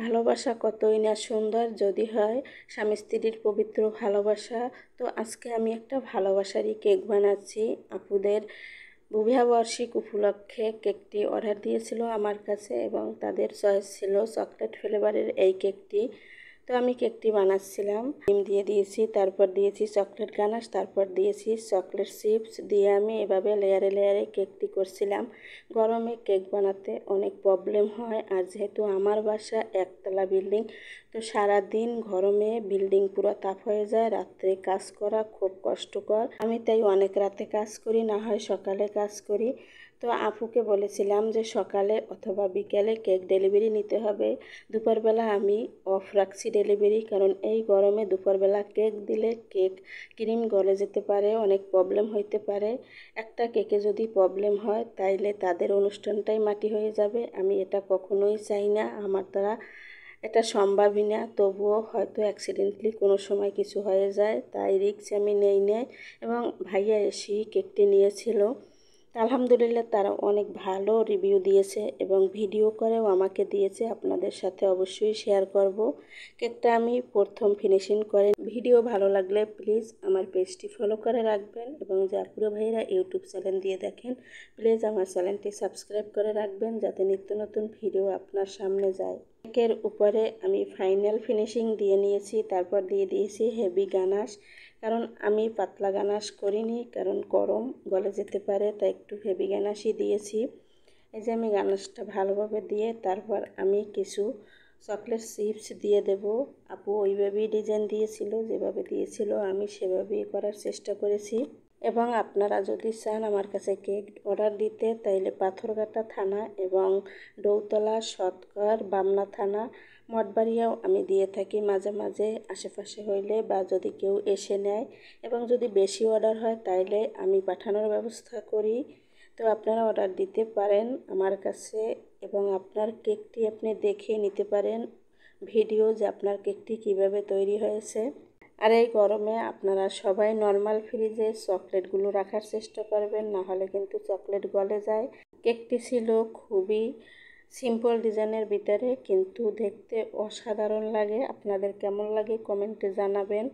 ভালোবাসা কতই না সুন্দর যদি হয় স্বামী স্ত্রীর পবিত্র ভালোবাসা। তো আজকে আমি একটা ভালোবাসারই কেক বানাচ্ছি। আপুদের বিবাহবার্ষিক উপলক্ষে কেকটি অর্ডার দিয়েছিল আমার কাছে এবং তাদের চয়েস ছিল চকলেট ফ্লেভারের এই কেকটি। তো আমি কেকটি বানাচ্ছিলাম, ডিম দিয়ে দিয়েছি, তারপর দিয়েছি চকলেট গানাশ, তারপর দিয়েছি চকলেট চিপস দিয়ে আমি এভাবে লেয়ারে লেয়ারে কেকটি করছিলাম। গরমে কেক বানাতে অনেক প্রবলেম হয়, আর যেহেতু আমার বাসা একতলা বিল্ডিং, তো সারা দিন গরমে বিল্ডিং পুরো তাপ হয়ে যায়, রাত্রে কাজ করা খুব কষ্টকর। আমি তাই অনেক রাতে কাজ করি, না হয় সকালে কাজ করি। তো আপুকে বলেছিলাম যে সকালে অথবা বিকেলে কেক ডেলিভারি নিতে হবে। দুপুরবেলা আমি অফ রাখছি ডেলিভারি, কারণ এই গরমে দুপুরবেলা কেক দিলে কেক ক্রিম গলে যেতে পারে, অনেক প্রবলেম হইতে পারে। একটা কেকে যদি প্রবলেম হয় তাইলে তাদের অনুষ্ঠানটাই মাটি হয়ে যাবে। আমি এটা কখনোই চাই না, আমার দ্বারা এটা সম্ভবই না। তবুও হয়তো অ্যাক্সিডেন্টলি কোনো সময় কিছু হয়ে যায়, তাই রিস্ক আমি নেই। এবং ভাইয়া এসে কেকটি নিয়েছিল। আলহামদুলিল্লাহ তারা অনেক ভালো রিভিউ দিয়েছে এবং ভিডিও করেও আমাকে দিয়েছে, আপনাদের সাথে অবশ্যই শেয়ার করব। কেকটা আমি প্রথম ফিনিশিং করে, ভিডিও ভালো লাগলে প্লিজ আমার পেজটি ফলো করে রাখবেন এবং যারা ভাইরা ইউটিউব চ্যানেল দিয়ে দেখেন প্লিজ আমার চ্যানেলটি সাবস্ক্রাইব করে রাখবেন, যাতে নিত্য নতুন ভিডিও আপনার সামনে যায়। কেকের উপরে আমি ফাইনাল ফিনিশিং দিয়ে নিয়েছি, তারপর দিয়ে দিয়েছি হেভি গানাশ, কারণ আমি পাতলা গানাশ করিনি, কারণ গরম গলে যেতে পারে, তাই একটু হেভি গানাশই দিয়েছি। এই যে আমি গানাশটা ভালোভাবে দিয়ে তারপর আমি কিছু চকলেট চিপস দিয়ে দেব। আপু ওইভাবেই ডিজাইন দিয়েছিল, যেভাবে দিয়েছিল আমি সেভাবেই করার চেষ্টা করেছি। এবং আপনারা যদি চান আমার কাছে কেক অর্ডার দিতে, তাইলে পাথরঘাটা থানা এবং ডৌতলা সৎকর বামনা থানা মঠবাড়িয়াও আমি দিয়ে থাকি মাঝে মাঝে, আশেপাশে হইলে বা যদি কেউ এসে নেয় এবং যদি বেশি অর্ডার হয় তাইলে আমি পাঠানোর ব্যবস্থা করি। তো আপনারা অর্ডার দিতে পারেন আমার কাছে এবং আপনার কেকটি আপনি দেখে নিতে পারেন ভিডিও, যে আপনার কেকটি কিভাবে তৈরি হয়েছে। আর এই গরমে আপনারা সবাই নর্মাল ফ্রিজে চকলেটগুলো রাখার চেষ্টা করবেন, না হলে কিন্তু চকলেট গলে যায়। কেকটি ছিল খুবই সিম্পল ডিজাইনের ভিতরে, কিন্তু দেখতে অসাধারণ লাগে। আপনাদের কেমন লাগে কমেন্টে জানাবেন।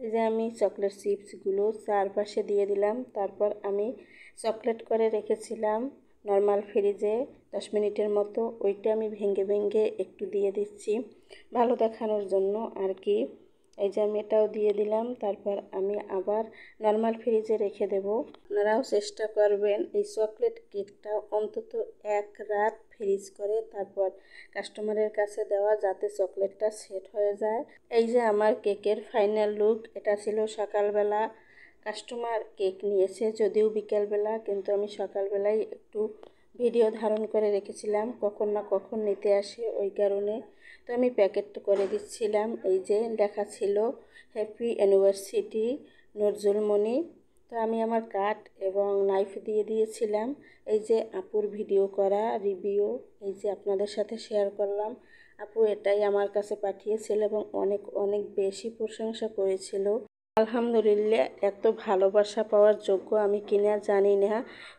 এই যে আমি চকলেট চিপসগুলো চারপাশে দিয়ে দিলাম, তারপর আমি চকলেট করে রেখেছিলাম নর্মাল ফ্রিজে 10 মিনিটের মতো, ওইটা আমি ভেঙে ভেঙে একটু দিয়ে দিচ্ছি ভালো দেখানোর জন্য আর কি। এই যে আমি এটাও দিয়ে দিলাম, তারপর আমি আবার নর্মাল ফ্রিজে রেখে দেব। আপনারাও চেষ্টা করবেন এই চকলেট কেকটা অন্তত 1 রাত ফ্রিজ করে তারপর কাস্টমারের কাছে দেওয়া, যাতে চকলেটটা সেট হয়ে যায়। এই যে আমার কেকের ফাইনাল লুক, এটা ছিল সকালবেলা। কাস্টমার কেক নিয়েছে যদিও বিকেলবেলা, কিন্তু আমি সকালবেলায় একটু ভিডিও ধারণ করে রেখেছিলাম, কখন না কখন নিতে আসে ওই কারণে। তো আমি প্যাকেট করে দিচ্ছিলাম। এই যে লেখা ছিল হ্যাপি অ্যানিভার্সারি নজরুলমণি। তো আমি আমার কাট এবং নাইফ দিয়ে দিয়েছিলাম। এই যে আপুর ভিডিও করা রিভিউ, এই যে আপনাদের সাথে শেয়ার করলাম। আপু এটাই আমার কাছে পাঠিয়েছিল এবং অনেক অনেক বেশি প্রশংসা করেছিল। আলহামদুলিল্লাহ, এত ভালোবাসা পাওয়ার যোগ্য আমি কিনা জানি না,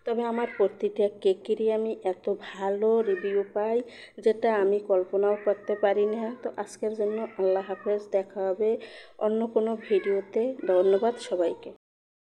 তবে আমার প্রতিটা কেকেরই আমি এত ভালো রিভিউ পাই, যেটা আমি কল্পনাও করতে পারি না। তো আজকের জন্য আল্লাহ হাফেজ, দেখা হবে অন্য কোনো ভিডিওতে। ধন্যবাদ সবাইকে।